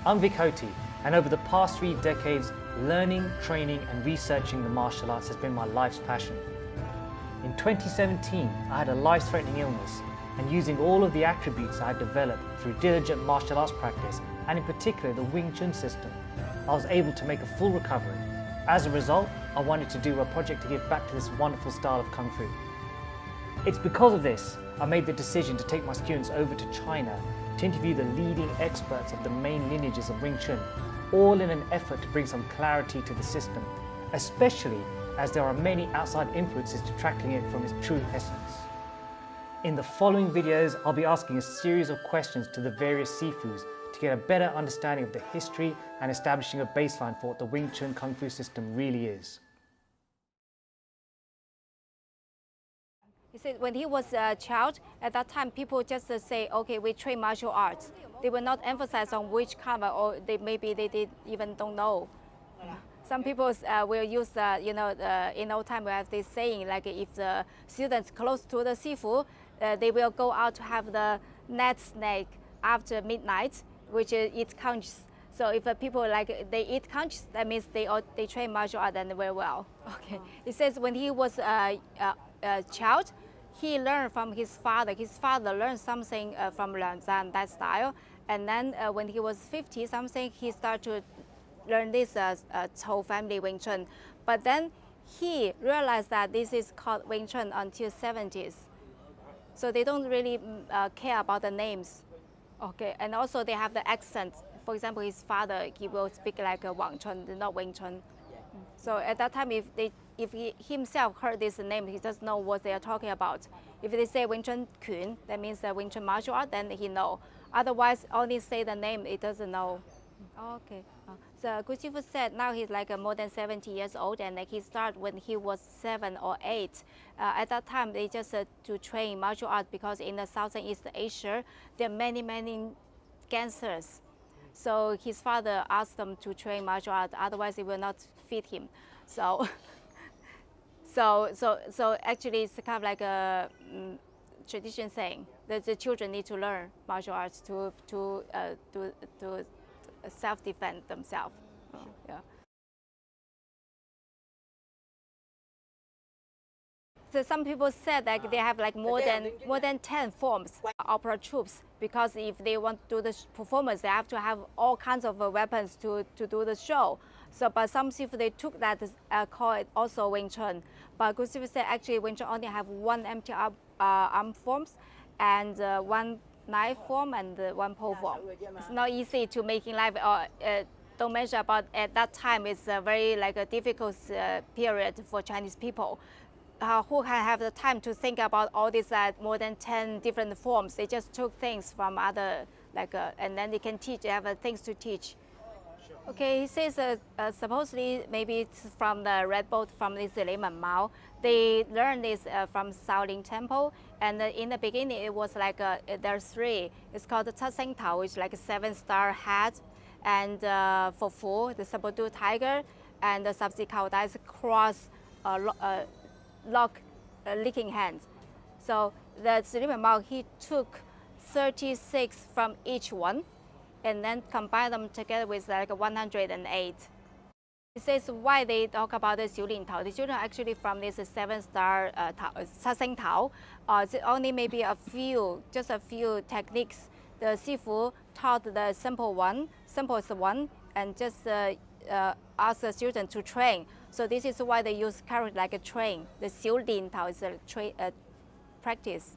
I'm Vik Hothi, and over the past 3 decades, learning, training and researching the martial arts has been my life's passion. In 2017, I had a life-threatening illness, and using all of the attributes I had developed through diligent martial arts practice, and in particular the Wing Chun system, I was able to make a full recovery. As a result, I wanted to do a project to give back to this wonderful style of Kung Fu. It's because of this, I made the decision to take my students over to China to interview the leading experts of the main lineages of Wing Chun, all in an effort to bring some clarity to the system, especially as there are many outside influences detracting it from its true essence. In the following videos, I'll be asking a series of questions to the various Sifus to get a better understanding of the history and establishing a baseline for what the Wing Chun Kung Fu system really is. He said when he was a child, at that time people just say, okay, we train martial arts. They will not emphasize on which cover, or maybe they even don't know. Some people will use, in old time we have this saying, like if the students close to the Sifu, they will go out to have the net snake after midnight, which eat conchs. So if people they eat conchs, that means they train martial art and very well. Okay. It says when he was a child, he learned from his father. His father learned something from Lanzan, that style. And then when he was 50 something, he started to learn this Cho family Wing Chun. But then he realized that this is called Wing Chun until 70s. So they don't really care about the names. Okay, and also they have the accent. For example, his father, he will speak like a Wang Chun, not Wing Chun. So at that time, if he himself heard this name, he doesn't know what they are talking about. If they say Wing Chun Kun, that means Wing Chun martial art, then he know. Otherwise, only say the name, it doesn't know. Okay. So Gu Sifu said now he's more than 70 years old, and he started when he was 7 or 8. At that time, they just to train martial art because in the Southeast Asia, there are many gangsters. So his father asked them to train martial art, otherwise it will not feed him. So, so actually it's kind of like a tradition saying that the children need to learn martial arts to self-defend themselves. Yeah. So some people said that they have more than 10 forms of opera troops, because if they want to do the performance, they have to have all kinds of weapons to do the show. So, but some Sifu, they took that, call it also Wing Chun. But Gu Sifu said actually Wing Chun only have one empty arm forms, and one knife form and one pole form. It's not easy to make in life. Don't mention about at that time. It's a very a difficult period for Chinese people. Who can have the time to think about all these more than 10 different forms? They just took things from other and then they can teach. They have things to teach. Okay, he says supposedly maybe it's from the Red Boat from this Layman Mao. They learned this from Shaolin Temple, and in the beginning it was there's 3. It's called the techiques Tao, which is a 7-star hat, and for Fu, the saber-tooth tiger, and the subsequent is cross lock licking hands. So the Layman Mao, he took 36 from each one, and then combine them together with 108. It says why they talk about the Xiulin Tao. The children are actually from this 7-star techiques Tao. It's only maybe just a few techniques. The Sifu taught the simplest one, and just ask the student to train. So this is why they use character like a train. The Xiulin Tao is a practice.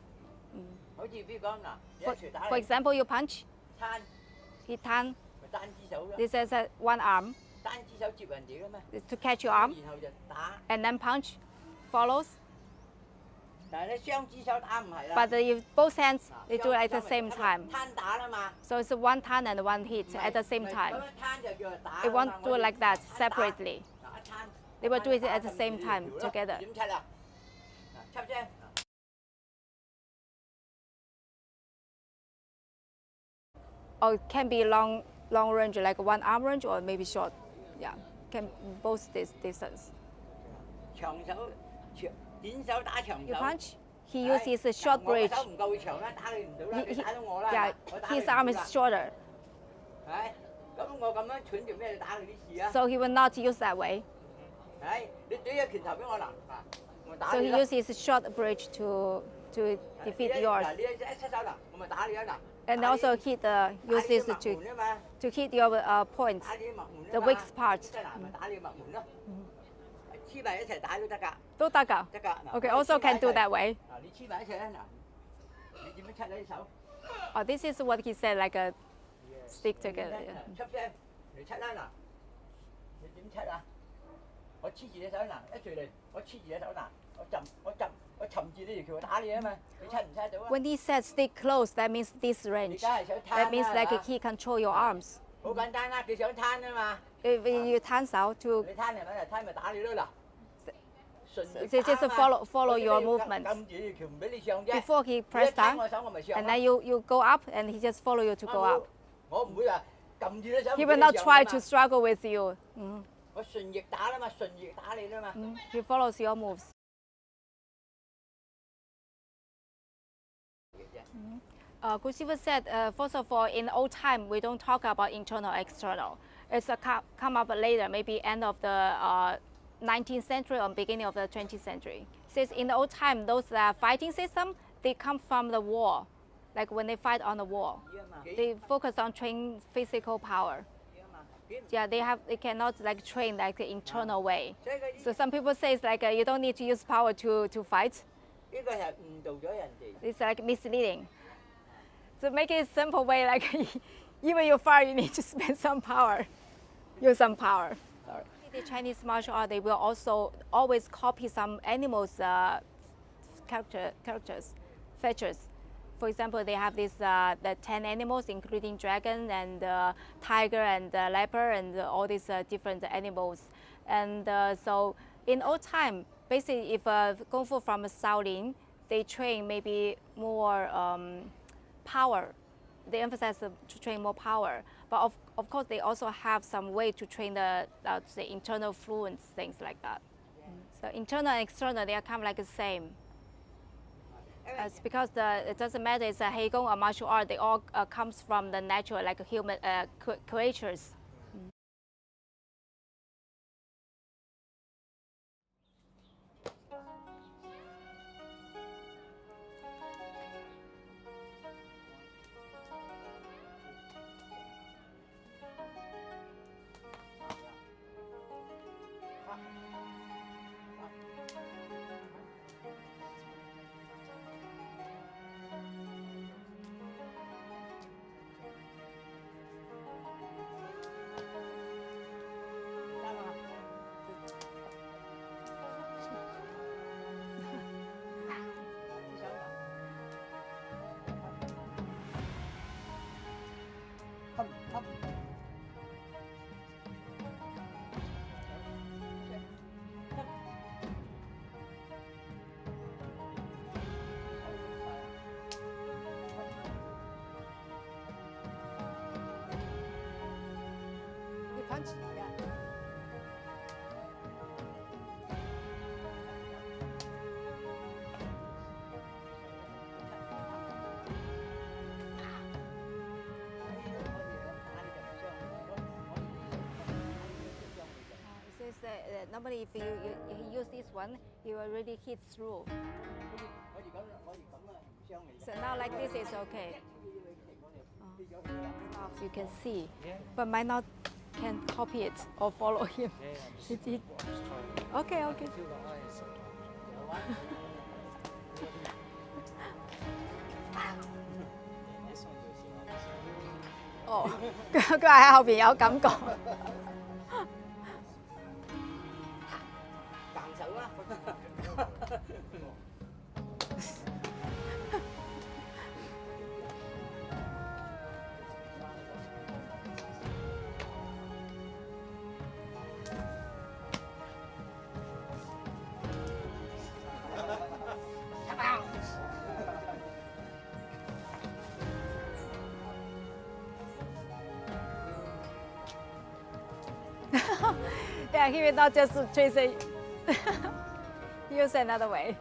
For example, you punch. He tan. This is one arm. To catch your arm. And then punch follows. But if both hands, they do it at the same time. So it's one tan and one hit at the same time. They won't do it like that separately. They will do it at the same time together. Or it can be long range, like one arm range, or maybe short. Yeah, can both this distance. You punch. He uses a short bridge. His arm is shorter. 咁我咁樣蠢做咩？你打你啲事啊？ So he will not use that way. 係，你懟一拳頭俾我嗱，我打 So 你 he 啦。 uses his short bridge to defeat yours. 嗱，你一出手嗱，我咪打你啦嗱。 And also he uses to hit your points, 打你啲脈門 the 啊嘛 weak parts. 即係嗱，咪打你個脈門咯。黐埋一齊打都得㗎，都得㗎。得㗎。嗱 Okay, also can do that way. 嗱，你黐埋一齊啦嗱，你點樣出你手？ Oh, this is what he said, like a stick together. 出聲嚟出啦嗱，你點出啊？我黐住你手嗱，一聚嚟，我黐住你手嗱，我沉住呢條橋打你啊嘛，你出唔出到啊？ When he said stick close, that means this 你 range. 梗係想攤 That means 啦 like 係嘛 he control your arms. 好簡單啦，佢想攤啊嘛， If you turn out to 你攤係咪？攤咪打你咯嗱。 So just follow your movements. 撳住條橋唔俾你上啫。 Before he press 你一攤 down, 我手我咪上 and 咯。 then you go up, and he just follow you to go up. 我唔會話撳住你手。 He will not try to struggle with you. 我順逆打啦嘛，順逆打你啦嘛。 He follows your moves. Gung Fu said, first of all, in old time, we don't talk about internal external. It's come up later, maybe end of the 19th century or beginning of the 20th century. Since in the old time, those fighting system, they come from the war, like when they fight on the wall. They focus on training physical power. Yeah, they cannot like train like the internal way. So some people say it's like you don't need to use power to fight. 呢個係誤導咗人哋。 It's like misleading. So make it a simple way, like even you fight, you need to spend some power, use some power. Sorry. The Chinese martial art, they will also always copy some animals' characters, features. For example, they have these the 10 animals, including dragon and tiger and leopard and all these different animals. And so in old time, basically, if Kung Fu from Shaolin, they train maybe more power. They emphasize to train more power. But of course, they also have some way to train the internal fluence, things like that. So internal and external, they are kind of like the same. It's because it doesn't matter it's a Heigong or martial art, they all comes from the natural, like human creatures. Punch? Yeah. It says that normally if you use this one, you will really hit through. So now like this is okay. Soft, you can see, but might not can copy it or follow him. Okay, okay. Oh, 佢喺後邊有感覺。硬手啦！Yeah, he will not just chase it. He use another way.